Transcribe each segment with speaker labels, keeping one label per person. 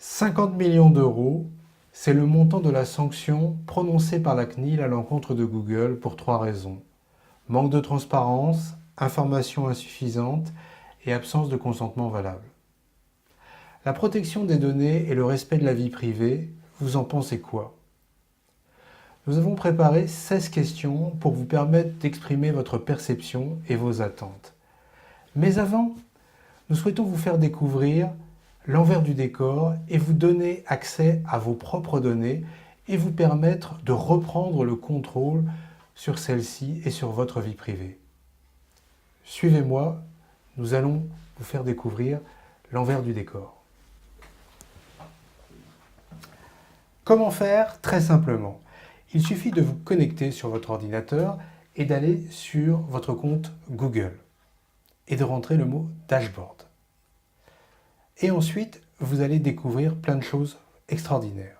Speaker 1: 50 millions d'euros, c'est le montant de la sanction prononcée par la CNIL à l'encontre de Google pour trois raisons. Manque de transparence, information insuffisante et absence de consentement valable. La protection des données et le respect de la vie privée, vous en pensez quoi? Nous avons préparé 16 questions pour vous permettre d'exprimer votre perception et vos attentes. Mais avant, nous souhaitons vous faire découvrir l'envers du décor et vous donner accès à vos propres données et vous permettre de reprendre le contrôle sur celles-ci et sur votre vie privée. Suivez-moi, nous allons vous faire découvrir l'envers du décor. Comment faire? Très simplement. Il suffit de vous connecter sur votre ordinateur et d'aller sur votre compte Google et de rentrer le mot dashboard. Et ensuite, vous allez découvrir plein de choses extraordinaires.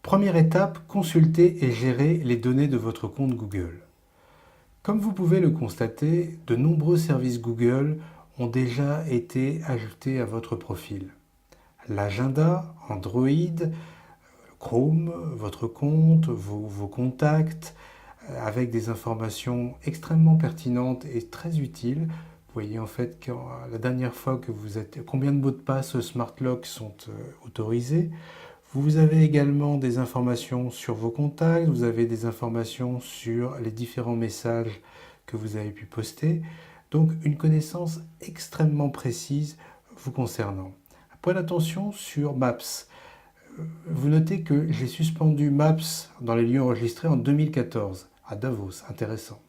Speaker 1: Première étape, consulter et gérer les données de votre compte Google. Comme vous pouvez le constater, de nombreux services Google ont déjà été ajoutés à votre profil. L'agenda, Android, Chrome, votre compte, vos contacts, avec des informations extrêmement pertinentes et très utiles. Vous voyez en fait que la dernière fois que vous êtes, combien de mots de passe Smart Lock sont autorisés. Vous avez également des informations sur vos contacts, vous avez des informations sur les différents messages que vous avez pu poster. Donc une connaissance extrêmement précise vous concernant. Point d'attention sur Maps. Vous notez que j'ai suspendu Maps dans les lieux enregistrés en 2014 à Davos, intéressant.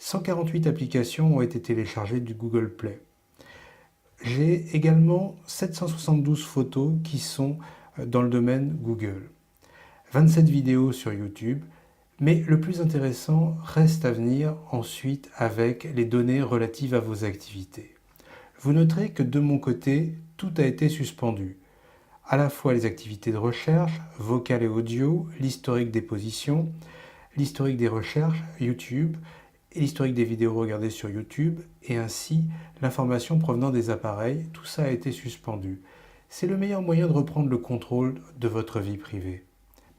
Speaker 1: 148 applications ont été téléchargées du Google Play. J'ai également 772 photos qui sont dans le domaine Google. 27 vidéos sur YouTube, mais le plus intéressant reste à venir ensuite avec les données relatives à vos activités. Vous noterez que de mon côté, tout a été suspendu. À la fois les activités de recherche, vocales et audio, l'historique des positions, l'historique des recherches, YouTube, et l'historique des vidéos regardées sur YouTube, et ainsi l'information provenant des appareils, tout ça a été suspendu. C'est le meilleur moyen de reprendre le contrôle de votre vie privée.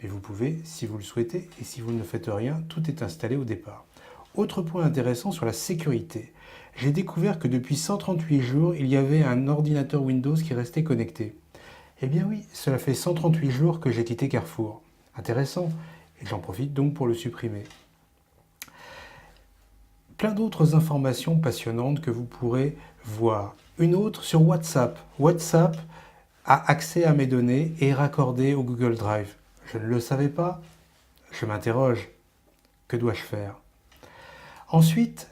Speaker 1: Mais vous pouvez, si vous le souhaitez, et si vous ne faites rien, tout est installé au départ. Autre point intéressant sur la sécurité. J'ai découvert que depuis 138 jours, il y avait un ordinateur Windows qui restait connecté. Eh bien oui, cela fait 138 jours que j'ai quitté Carrefour. Intéressant, et j'en profite donc pour le supprimer. Plein d'autres informations passionnantes que vous pourrez voir. Une autre sur WhatsApp. WhatsApp a accès à mes données et est raccordé au Google Drive. Je ne le savais pas. Je m'interroge. Que dois-je faire? Ensuite,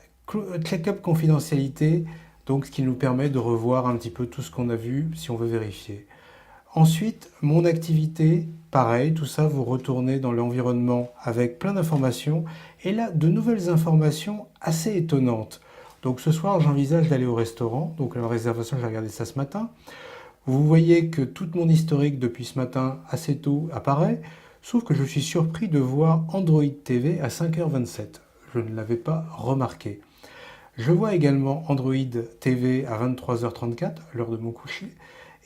Speaker 1: check-up confidentialité, donc ce qui nous permet de revoir un petit peu tout ce qu'on a vu si on veut vérifier. Ensuite, mon activité, pareil, tout ça, vous retournez dans l'environnement avec plein d'informations. Et là, de nouvelles informations assez étonnantes. Donc ce soir, j'envisage d'aller au restaurant. Donc la réservation, j'ai regardé ça ce matin. Vous voyez que toute mon historique depuis ce matin, assez tôt, apparaît. Sauf que je suis surpris de voir Android TV à 5h27. Je ne l'avais pas remarqué. Je vois également Android TV à 23h34, l'heure de mon coucher.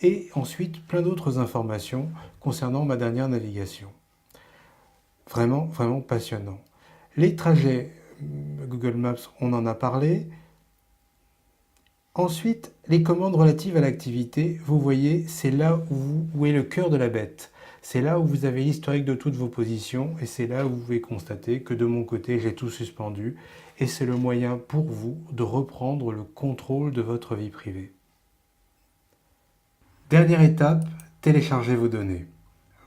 Speaker 1: Et ensuite, plein d'autres informations concernant ma dernière navigation. Vraiment, vraiment passionnant. Les trajets Google Maps, on en a parlé. Ensuite, les commandes relatives à l'activité, vous voyez, c'est là où est le cœur de la bête. C'est là où vous avez l'historique de toutes vos positions et c'est là où vous pouvez constater que de mon côté, j'ai tout suspendu et c'est le moyen pour vous de reprendre le contrôle de votre vie privée. Dernière étape, téléchargez vos données.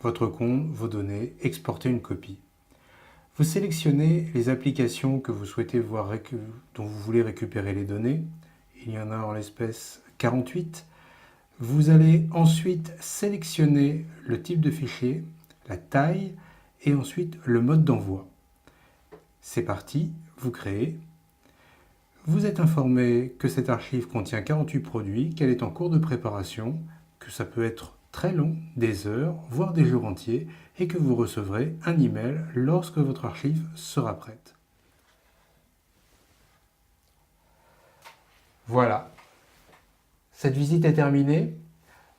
Speaker 1: Votre compte, vos données, exportez une copie. Vous sélectionnez les applications que vous souhaitez voir, dont vous voulez récupérer les données. Il y en a en l'espèce 48. Vous allez ensuite sélectionner le type de fichier, la taille et ensuite le mode d'envoi. C'est parti, vous créez. Vous êtes informé que cette archive contient 48 produits, qu'elle est en cours de préparation, que ça peut être très long, des heures, voire des jours entiers, et que vous recevrez un email lorsque votre archive sera prête. Voilà. Cette visite est terminée.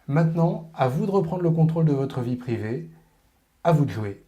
Speaker 1: Maintenant, à vous de reprendre le contrôle de votre vie privée. À vous de jouer.